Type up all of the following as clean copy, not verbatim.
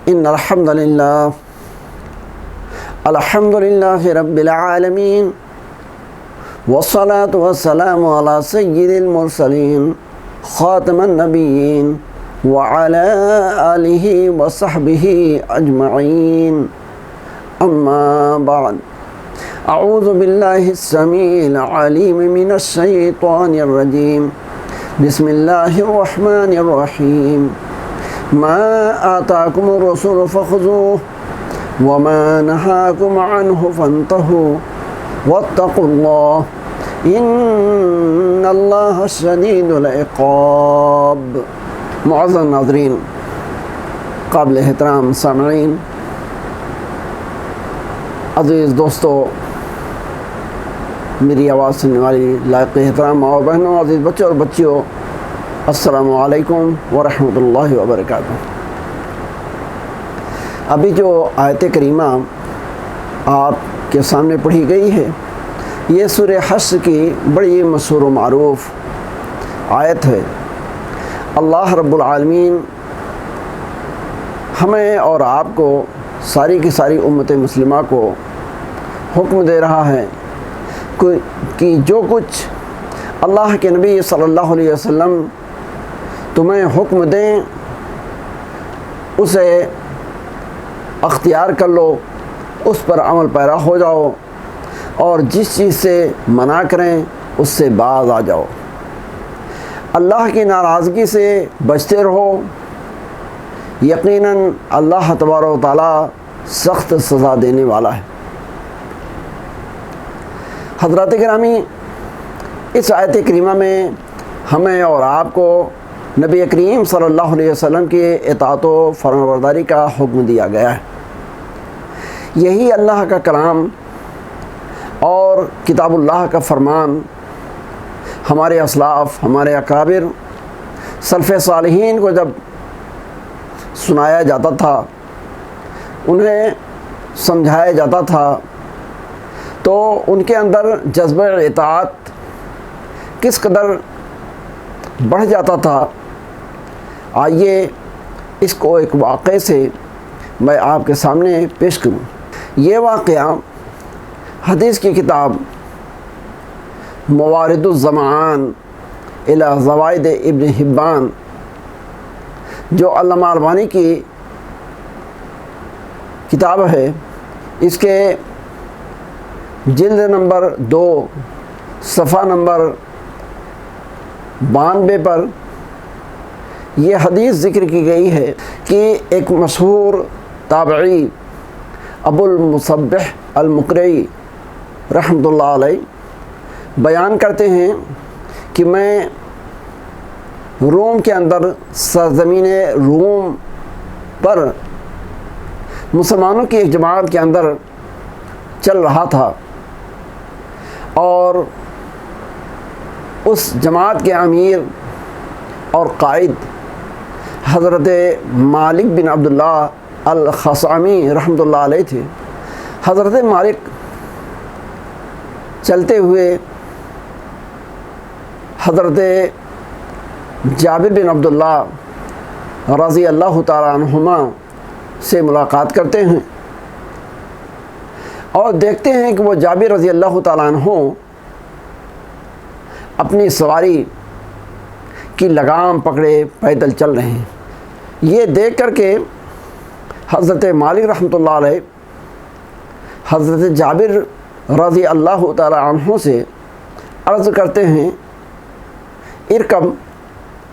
إن الحمد لله رب العالمين والصلاة والسلام على سيد المرسلين خاتم النبيين وعلى آله وصحبه أجمعين أما بعد أعوذ بالله السميع العليم من الشيطان الرجيم بسم الله الرحمن الرحيم ما آتاكم الرسول فخذوه وما نهاكم عنه فانتهوا واتقوا الله إن الله شديد العقاب۔ معزز ناظرین، قابل احترام سامعین، عزیز دوستو، میری آواز سننے والی لائق احترام اور بہنوں، عزیز بچوں اور بچیوں، السلام علیکم ورحمۃ اللہ وبرکاتہ۔ ابھی جو آیت کریمہ آپ کے سامنے پڑھی گئی ہے، یہ سورہ حشر کی بڑی مشہور و معروف آیت ہے۔ اللہ رب العالمین ہمیں اور آپ کو، ساری کی ساری امت مسلمہ کو حکم دے رہا ہے کہ جو کچھ اللہ کے نبی صلی اللہ علیہ وسلم تمہیں حکم دیں اسے اختیار کر لو، اس پر عمل پیرا ہو جاؤ، اور جس چیز سے منع کریں اس سے باز آ جاؤ۔ اللہ کی ناراضگی سے بچتے رہو، یقیناً اللہ تبارک و تعالیٰ سخت سزا دینے والا ہے۔ حضرات گرامی، اس آیت کریمہ میں ہمیں اور آپ کو نبی کریم صلی اللہ علیہ وسلم کی اطاعت و فرمانبرداری کا حکم دیا گیا ہے۔ یہی اللہ کا کلام اور کتاب اللہ کا فرمان ہمارے اسلاف، ہمارے اکابر، سلف صالحین کو جب سنایا جاتا تھا، انہیں سمجھایا جاتا تھا، تو ان کے اندر جذبہ اطاعت کس قدر بڑھ جاتا تھا۔ آئیے اس کو ایک واقعے سے میں آپ کے سامنے پیش کروں۔ یہ واقعہ حدیث کی کتاب موارد الزمان الی زوائد ابن حبان، جو علامہ البانی کی کتاب ہے، اس کے جلد نمبر 2 صفحہ نمبر 92 پر یہ حدیث ذکر کی گئی ہے کہ ایک مشہور تابعی ابو المصبح المقرئی رحمۃ اللہ علیہ بیان کرتے ہیں کہ میں روم کے اندر سرزمین روم پر مسلمانوں کی ایک جماعت کے اندر چل رہا تھا، اور اس جماعت کے امیر اور قائد حضرت مالک بن عبداللہ الخثعمی رحمۃ اللہ علیہ تھے۔ حضرت مالک چلتے ہوئے حضرت جابر بن عبداللہ رضی اللہ تعالیٰ عنہما سے ملاقات کرتے ہیں، اور دیکھتے ہیں کہ وہ جابر رضی اللہ تعالیٰ عنہ اپنی سواری کی لگام پکڑے پیدل چل رہے ہیں۔ یہ دیکھ کر کے حضرت مالک رحمۃ اللہ علیہ حضرت جابر رضی اللہ تعالیٰ عنہ سے عرض کرتے ہیں، ارکب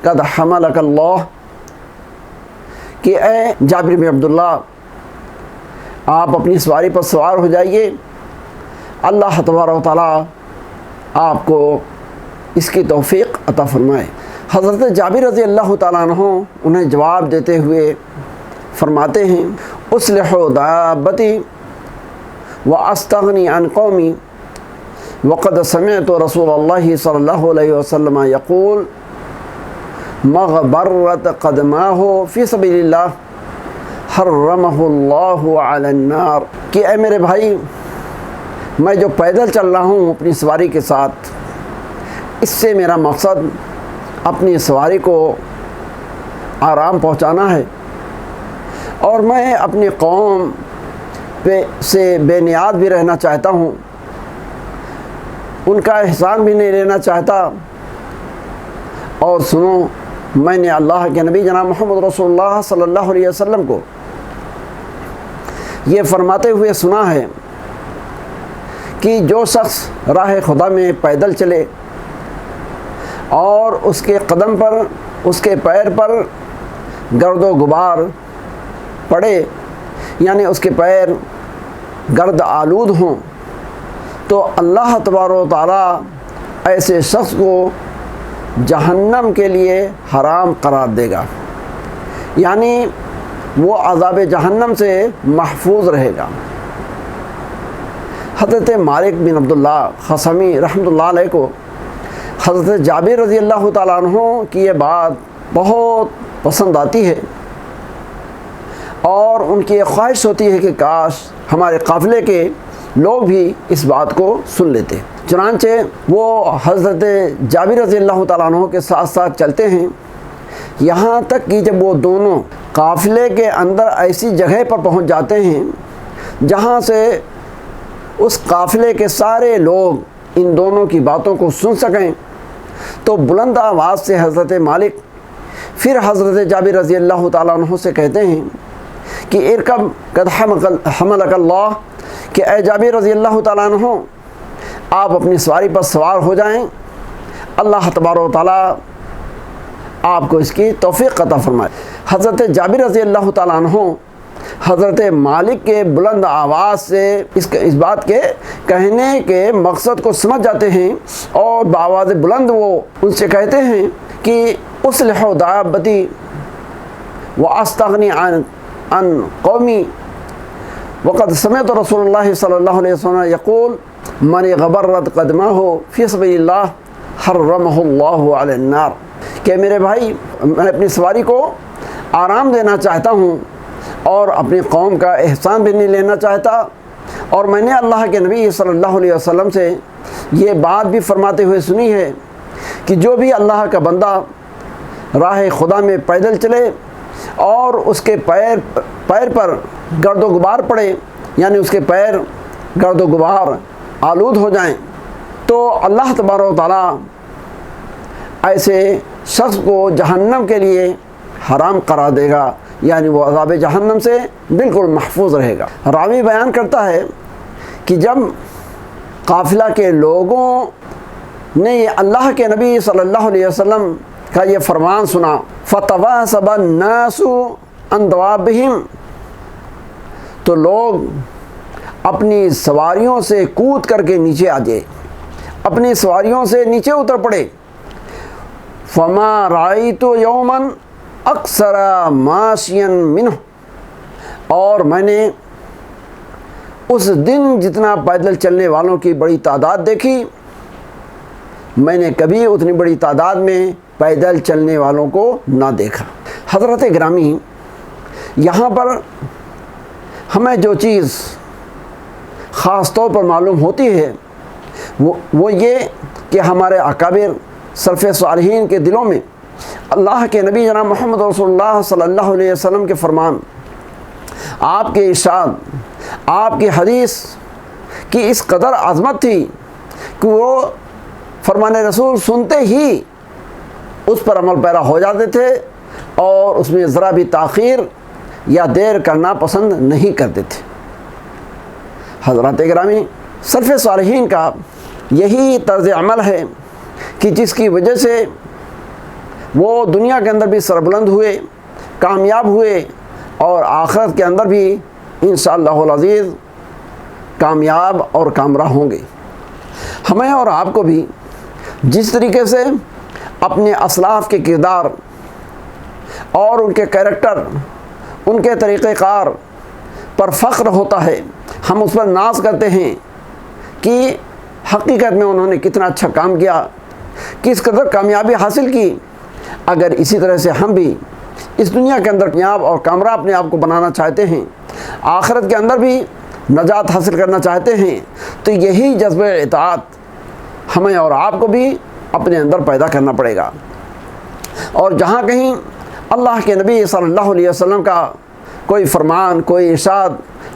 قد حملک اللہ، کہ اے جابر بن عبداللہ، آپ اپنی سواری پر سوار ہو جائیے، اللہ تبارک و تعالیٰ آپ کو اس کی توفیق عطا فرمائے۔ حضرت جابر رضی اللہ تعالیٰ عنہ انہیں جواب دیتے ہوئے فرماتے ہیں، اصلحوا دابتی واستغنی عن قومی وقد سمعت رسول اللہ صلی اللہ علیہ وسلم یقول مغبرت قدماہ فی سبیل اللہ حرمہ اللہ علی النار، کہ اے میرے بھائی، میں جو پیدل چل رہا ہوں اپنی سواری کے ساتھ، اس سے میرا مقصد اپنی سواری کو آرام پہنچانا ہے، اور میں اپنی قوم سے بے نیاز بھی رہنا چاہتا ہوں، ان کا احسان بھی نہیں لینا چاہتا۔ اور سنو، میں نے اللہ کے نبی جناب محمد رسول اللہ صلی اللہ علیہ وسلم کو یہ فرماتے ہوئے سنا ہے کہ جو شخص راہ خدا میں پیدل چلے اور اس کے قدم پر، اس کے پیر پر گرد و غبار پڑے، یعنی اس کے پیر گرد آلود ہوں، تو اللہ تبارک و تعالیٰ ایسے شخص کو جہنم کے لیے حرام قرار دے گا، یعنی وہ عذاب جہنم سے محفوظ رہے گا۔ حضرت مالک بن عبداللہ خصمی رحمۃ اللہ علیہ کو حضرت جابر رضی اللہ تعالیٰ عنہ کی یہ بات بہت پسند آتی ہے، اور ان کی یہ خواہش ہوتی ہے کہ کاش ہمارے قافلے کے لوگ بھی اس بات کو سن لیتے۔ چنانچہ وہ حضرت جابر رضی اللہ تعالیٰ عنہ کے ساتھ ساتھ چلتے ہیں، یہاں تک کہ جب وہ دونوں قافلے کے اندر ایسی جگہ پر پہنچ جاتے ہیں جہاں سے اس قافلے کے سارے لوگ ان دونوں کی باتوں کو سن سکیں، تو بلند آواز سے حضرت مالک پھر حضرت جابر رضی اللہ تعالیٰ عنہ سے کہتے ہیں کہ ارکب قد حملک اللہ، کہ اے جابر رضی اللہ تعالیٰ عنہ آپ اپنی سواری پر سوار ہو جائیں، اللہ تبارک و تعالیٰ آپ کو اس کی توفیق عطا فرمائے۔ حضرت جابر رضی اللہ تعالیٰ عنہ حضرت مالک کے بلند آواز سے اس بات کے کہنے کے مقصد کو سمجھ جاتے ہیں، اور بآواز بلند وہ ان سے کہتے ہیں کہ اصلح دابتی واستغنی عن قومی وقد سمعت رسول اللہ صلی اللہ علیہ وسلم یقول من غبرت قدمہ فی سبیل اللہ حرمہ اللہ علی النار، کہ میرے بھائی میں اپنی سواری کو آرام دینا چاہتا ہوں اور اپنی قوم کا احسان بھی نہیں لینا چاہتا، اور میں نے اللہ کے نبی صلی اللہ علیہ وسلم سے یہ بات بھی فرماتے ہوئے سنی ہے کہ جو بھی اللہ کا بندہ راہ خدا میں پیدل چلے اور اس کے پیر پر گرد و غبار پڑے، یعنی اس کے پیر گرد و غبار آلود ہو جائیں، تو اللہ تبارک و تعالیٰ ایسے شخص کو جہنم کے لیے حرام قرار دے گا، یعنی وہ عذاب جہنم سے بالکل محفوظ رہے گا۔ راوی بیان کرتا ہے کہ جب قافلہ کے لوگوں نے یہ اللہ کے نبی صلی اللہ علیہ وسلم کا یہ فرمان سنا، فَتَوَاسَبَ النَّاسُ عَنْ دَوَابِهِمْ، تو لوگ اپنی سواریوں سے کود کر کے نیچے آ جائے، اپنی سواریوں سے نیچے اتر پڑے۔ فَمَا رَأَيْتُ يَوْمًا أَكْثَرَ مَاشِيًا مِنْهُ، اور میں نے اس دن جتنا پیدل چلنے والوں کی بڑی تعداد دیکھی، میں نے کبھی اتنی بڑی تعداد میں پیدل چلنے والوں کو نہ دیکھا۔ حضرت گرامی، یہاں پر ہمیں جو چیز خاص طور پر معلوم ہوتی ہے وہ یہ کہ ہمارے اکابر سلف صالحین کے دلوں میں اللہ کے نبی جناب محمد رسول اللہ صلی اللہ علیہ وسلم کے فرمان، آپ کے ارشاد، آپ کی حدیث کی اس قدر عظمت تھی کہ وہ فرمان رسول سنتے ہی اس پر عمل پیرا ہو جاتے تھے، اور اس میں ذرا بھی تاخیر یا دیر کرنا پسند نہیں کرتے تھے۔ حضرات گرامی، سلف صالحین کا یہی طرز عمل ہے کہ جس کی وجہ سے وہ دنیا کے اندر بھی سربلند ہوئے، کامیاب ہوئے، اور آخرت کے اندر بھی انشاءاللہ العزیز کامیاب اور کامرہ ہوں گے۔ ہمیں اور آپ کو بھی جس طریقے سے اپنے اسلاف کے کردار اور ان کے کیریکٹر، ان کے طریقہ کار پر فخر ہوتا ہے، ہم اس پر ناز کرتے ہیں کہ حقیقت میں انہوں نے کتنا اچھا کام کیا، کس قدر کامیابی حاصل کی، اگر اسی طرح سے ہم بھی اس دنیا کے اندر کامیاب اور کامرہ اپنے آپ کو بنانا چاہتے ہیں، آخرت کے اندر بھی نجات حاصل کرنا چاہتے ہیں، تو یہی جذبہ اطاعت ہمیں اور آپ کو بھی اپنے اندر پیدا کرنا پڑے گا۔ اور جہاں کہیں اللہ کے نبی صلی اللہ علیہ وسلم کا کوئی فرمان، کوئی ارشاد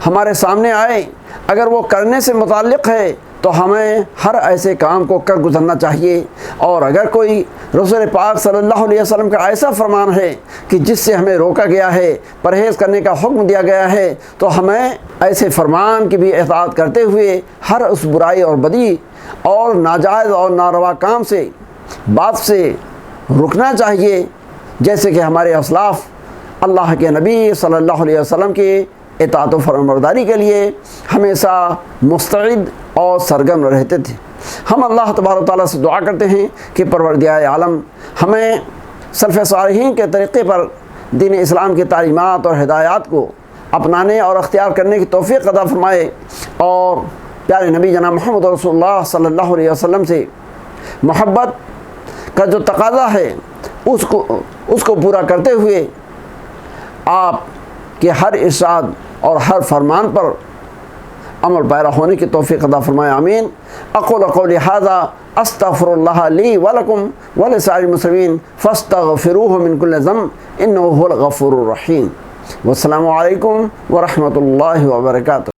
ہمارے سامنے آئے، اگر وہ کرنے سے متعلق ہے تو ہمیں ہر ایسے کام کو کر گزرنا چاہیے، اور اگر کوئی رسول پاک صلی اللہ علیہ وسلم کا ایسا فرمان ہے کہ جس سے ہمیں روکا گیا ہے، پرہیز کرنے کا حکم دیا گیا ہے، تو ہمیں ایسے فرمان کی بھی اطاعت کرتے ہوئے ہر اس برائی اور بدی اور ناجائز اور ناروا کام سے، بات سے رکنا چاہیے، جیسے کہ ہمارے اسلاف اللہ کے نبی صلی اللہ علیہ وسلم کی اطاعت و فرمانبرداری کے لیے ہمیشہ مستعد اور سرگرم رہتے تھے۔ ہم اللہ تبارک و تعالیٰ سے دعا کرتے ہیں کہ پروردگار عالم ہمیں سلف صالحین کے طریقے پر دین اسلام کی تعلیمات اور ہدایات کو اپنانے اور اختیار کرنے کی توفیق عطا فرمائے، اور پیارے نبی جناب محمد رسول اللہ صلی اللہ علیہ وسلم سے محبت کا جو تقاضا ہے اس کو پورا کرتے ہوئے آپ کے ہر ارشاد اور ہر فرمان پر عمل پیرا ہونے کی توفیق عطا فرمائے، آمین۔ اقول قولی ھذا استغفر اللہ لی ولکم ولسائر المسلمین فاستغفروہ من کل ذنب انہ هو الغفور الرحیم۔ والسلام علیکم ورحمۃ اللہ وبرکاتہ۔